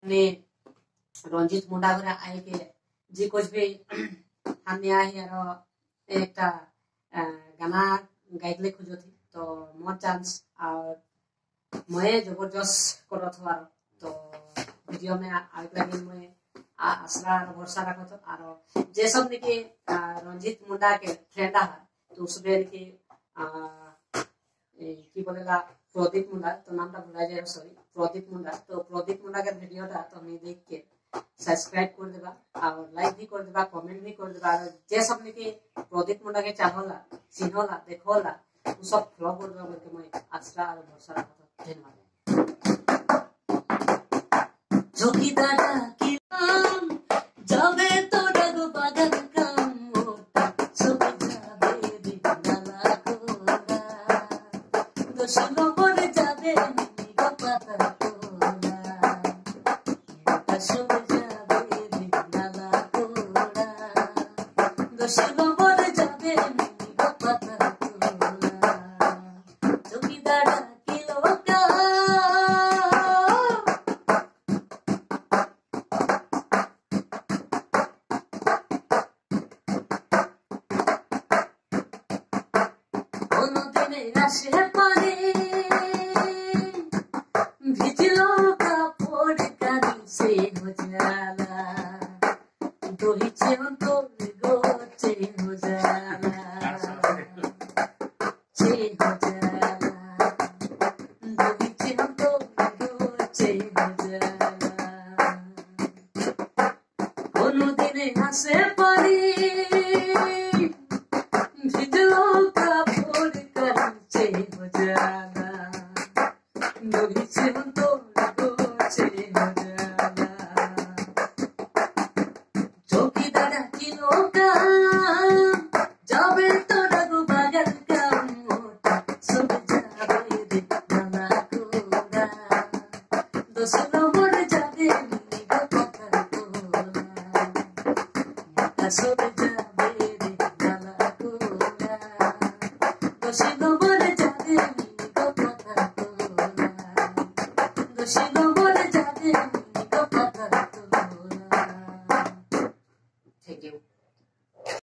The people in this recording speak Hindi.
ने रंजित मुंडा घरे आई के जी कुछ भी हमने आई यार एक गाना गाइडले खोजो थी तो मोर चांस और मैं जबरदस्त करो थो तो वीडियो में आगे लगे मैं आसरा भरोसा रखो तो और जे सब निके रंजित मुंडा के फ्रेंड आ तो उसमें की की बोलेगा प्रदीप मुंडा तो नाम भुला जाए सॉरी प्रदीप मुंडा तो प्रदीप मुंडा के वीडियो तो हमें देख के सब्सक्राइब कर देबा और लाइक भी कर देबा कमेंट भी कर देबा और जे सब निके प्रदीप मुंडा के चाहला चिन्हला देखला उ सब फॉलो कर देबा बोल के मैं आसरा और भरोसा रखो धन्यवाद जोगी दादा की जावे तो डगो बागन काम मोटा सब जावे दिनाला कोरा दोसलो मोर जावे नी गो पाता कोरा सब जावे दिनाला कोरा दोसलो मोर जावे नी गो पाता कोरा जोगी दादा की लोका से पानी भिजलो कापड़ कानी से हो जाला दो ही चेहन तो गोचे हो जाला चे हो जाला दो ही चेहन तो गोचे हो जाला कोनो दिने हंसे पानी भिजलो कापड़ कानी हो जाला नोही से तो गोचे हो जाला जोगी दादा की लोका जावे तो रघु बागन का मोटा सब जावे रे नाना कोरा दोसलो मोर जावे नी गो पता कोरा सब